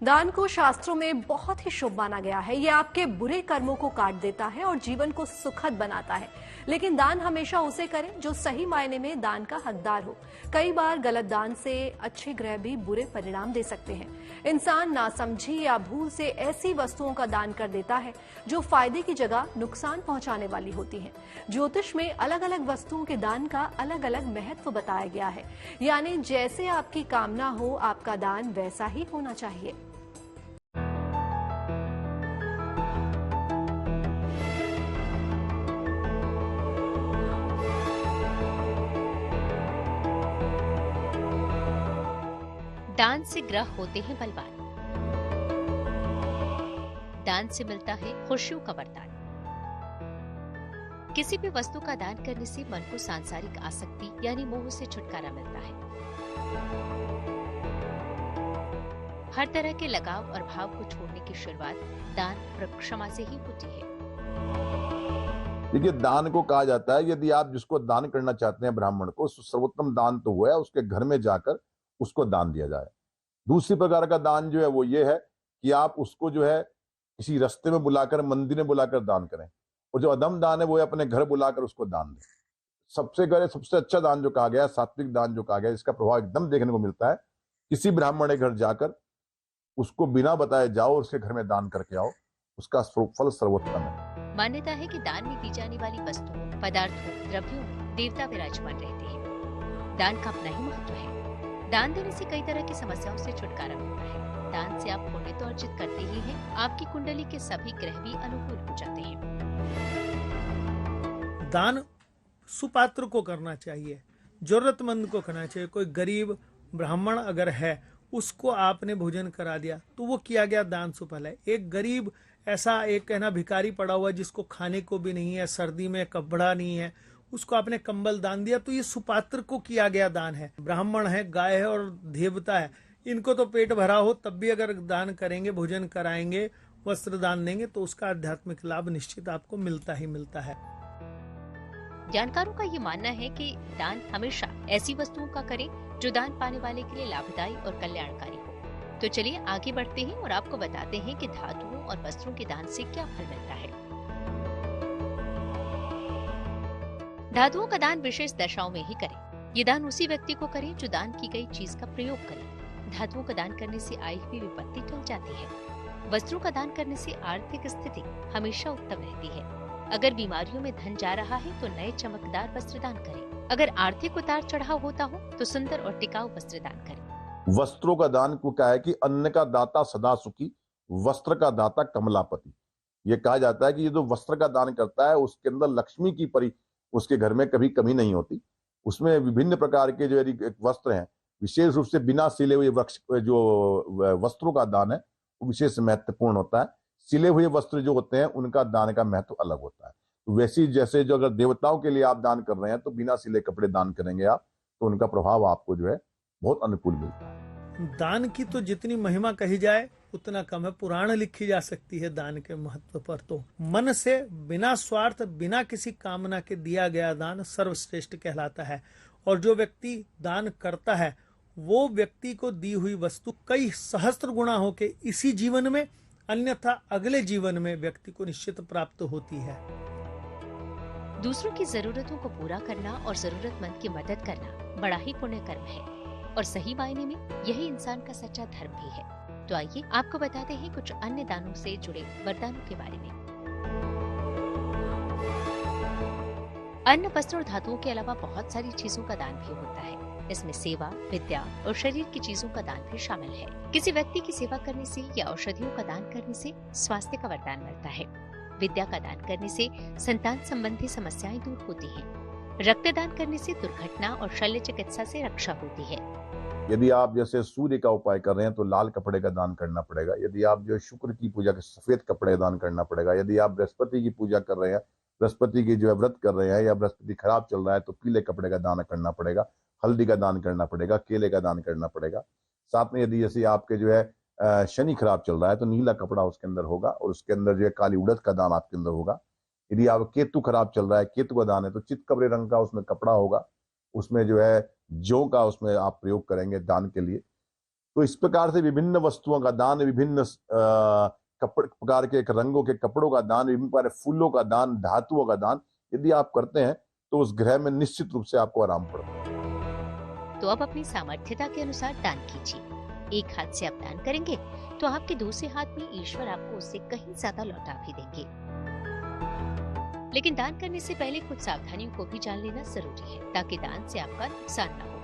दान को शास्त्रों में बहुत ही शुभ माना गया है। ये आपके बुरे कर्मों को काट देता है और जीवन को सुखद बनाता है। लेकिन दान हमेशा उसे करें जो सही मायने में दान का हकदार हो। कई बार गलत दान से अच्छे ग्रह भी बुरे परिणाम दे सकते हैं। इंसान नासमझी या भूल से ऐसी वस्तुओं का दान कर देता है जो फायदे की जगह नुकसान पहुंचाने वाली होती हैं। ज्योतिष में अलग अलग वस्तुओं के दान का अलग अलग महत्व बताया गया है। यानी जैसे आपकी कामना हो, आपका दान वैसा ही होना चाहिए। दान से ग्रह होते हैं बलवान। दान से मिलता है खुशियों का वरदान। किसी भी वस्तु का दान करने से मन को सांसारिक आसक्ति यानी मोह से छुटकारा मिलता है। हर तरह के लगाव और भाव को छोड़ने की शुरुआत दान और क्षमा से ही होती है। देखिए, दान को कहा जाता है, यदि आप जिसको दान करना चाहते हैं ब्राह्मण को, सर्वोत्तम दान तो हुआ है उसके घर में जाकर उसको दान दिया जाए। दूसरी प्रकार का दान जो है वो ये है कि आप उसको जो है किसी रास्ते में बुलाकर, मंदिर में बुलाकर दान करें। और जो अधम दान है वो अपने घर बुलाकर उसको दान दें। सबसे अच्छा दान जो कहा गया, सात्विक दान जो कहा गया, इसका प्रभाव एकदम देखने को मिलता है। किसी ब्राह्मण के घर जाकर उसको बिना बताए जाओ और उसके घर में दान करके आओ, उसका फल सर्वोत्तम है। मान्यता है कि दान में दी जाने वाली वस्तुओं, पदार्थों, द्रव्यों में देवता विराजमान रहते हैं। दान का अपना ही महत्व है। दान देने से कई तरह की समस्याओं से छुटकारा मिलता है। दान से आप पुण्य तो अर्जित करते ही हैं, आपकी कुंडली के सभी ग्रह भी अनुकूल हो जाते हैं। दान सुपात्र को करना चाहिए, जरूरतमंद को करना चाहिए। कोई गरीब ब्राह्मण अगर है, उसको आपने भोजन करा दिया तो वो किया गया दान सुफल है। एक गरीब ऐसा एक कहना भिखारी पड़ा हुआ है जिसको खाने को भी नहीं है, सर्दी में कपड़ा नहीं है, उसको आपने कंबल दान दिया तो ये सुपात्र को किया गया दान है। ब्राह्मण है, गाय है और देवता है, इनको तो पेट भरा हो तब भी अगर दान करेंगे, भोजन कराएंगे, वस्त्र दान देंगे तो उसका आध्यात्मिक लाभ निश्चित आपको मिलता ही मिलता है। जानकारों का ये मानना है कि दान हमेशा ऐसी वस्तुओं का करें जो दान पाने वाले के लिए लाभदायी और कल्याणकारी हो। तो चलिए आगे बढ़ते हैं और आपको बताते हैं कि धातुओं और वस्त्रों के दान से क्या फल मिलता है। धातुओं का दान विशेष दशाओं में ही करें। ये दान उसी व्यक्ति को करें जो दान की गई चीज का प्रयोग करे। धातुओं का दान करने से आई हुई विपत्ति टल जाती है। वस्त्रों का दान करने से आर्थिक स्थिति हमेशा उत्तम रहती है। अगर बीमारियों में धन जा रहा है तो नए चमकदार वस्त्र दान करें। अगर आर्थिक उतार चढ़ाव होता हो तो सुंदर और टिकाऊ वस्त्र दान करें। वस्त्रों का दान को क्या है कि अन्न का दाता सदा सुखी, वस्त्र का दाता कमलापति। ये कहा जाता है कि ये जो वस्त्र का दान करता है उसके अंदर लक्ष्मी की उसके घर में कभी कमी नहीं होती। उसमें विभिन्न प्रकार के जो वस्त्र हैं, विशेष रूप से बिना सिले हुए जो वस्त्रों का दान है वो विशेष महत्वपूर्ण होता है। सिले हुए वस्त्र जो होते हैं उनका दान का महत्व अलग होता है। तो वैसे जैसे जो अगर देवताओं के लिए आप दान कर रहे हैं तो बिना सिले कपड़े दान करेंगे आप, तो उनका प्रभाव आपको जो है बहुत अनुकूल मिलता है। दान की तो जितनी महिमा कही जाए उतना कम है। पुराण लिखी जा सकती है दान के महत्व पर। तो मन से बिना स्वार्थ, बिना किसी कामना के दिया गया दान सर्वश्रेष्ठ कहलाता है। और जो व्यक्ति दान करता है वो व्यक्ति को दी हुई वस्तु कई सहस्त्र गुणा होके इसी जीवन में, अन्यथा अगले जीवन में व्यक्ति को निश्चित प्राप्त होती है। दूसरों की जरूरतों को पूरा करना और जरूरतमंद की मदद करना बड़ा ही पुण्य कर्म है और सही मायने में यही इंसान का सच्चा धर्म भी है। तो आइए आपको बताते हैं कुछ अन्य दानों से जुड़े वरदानों के बारे में। अन्न, वस्त्र और धातुओं के अलावा बहुत सारी चीजों का दान भी होता है। इसमें सेवा, विद्या और शरीर की चीजों का दान भी शामिल है। किसी व्यक्ति की सेवा करने से या औषधियों का दान करने से स्वास्थ्य का वरदान मिलता है। विद्या का दान करने से संतान संबंधी समस्याएं दूर होती हैं। रक्तदान करने से दुर्घटना और शल्य चिकित्सा से रक्षा होती है। यदि आप जैसे सूर्य का उपाय कर रहे हैं तो लाल कपड़े का दान करना पड़ेगा। यदि आप जो शुक्र की पूजा के सफेद कपड़े दान करना पड़ेगा। यदि आप बृहस्पति की पूजा कर रहे हैं, बृहस्पति की जो है व्रत कर रहे हैं या बृहस्पति खराब चल रहा है तो पीले कपड़े का दान करना पड़ेगा, हल्दी का दान करना पड़ेगा, केले का दान करना पड़ेगा। साथ में यदि जैसे आपके जो है शनि खराब चल रहा है तो नीला कपड़ा उसके अंदर होगा और उसके अंदर जो है काली उड़द का दान आपके अंदर होगा। यदि आप केतु खराब चल रहा है, केतु का दान है तो चितकबरे रंग का उसमें कपड़ा होगा, उसमें जो है जौ का उसमें आप प्रयोग करेंगे दान के लिए। तो इस प्रकार से विभिन्न वस्तुओं का दान, विभिन्न प्रकार के रंगों के कपड़ों का दान, विभिन्न प्रकार के फूलों का दान, धातुओं का दान यदि आप करते हैं तो उस ग्रह में निश्चित रूप से आपको आराम पड़ता है। तो अब अपनी सामर्थ्यता के अनुसार दान कीजिए। एक हाथ से आप दान करेंगे तो आपके दूसरे हाथ में ईश्वर आपको उससे कहीं ज्यादा लौटा भी देंगे। लेकिन दान करने से पहले कुछ सावधानियों को भी जान लेना जरूरी है ताकि दान से आपका नुकसान न हो।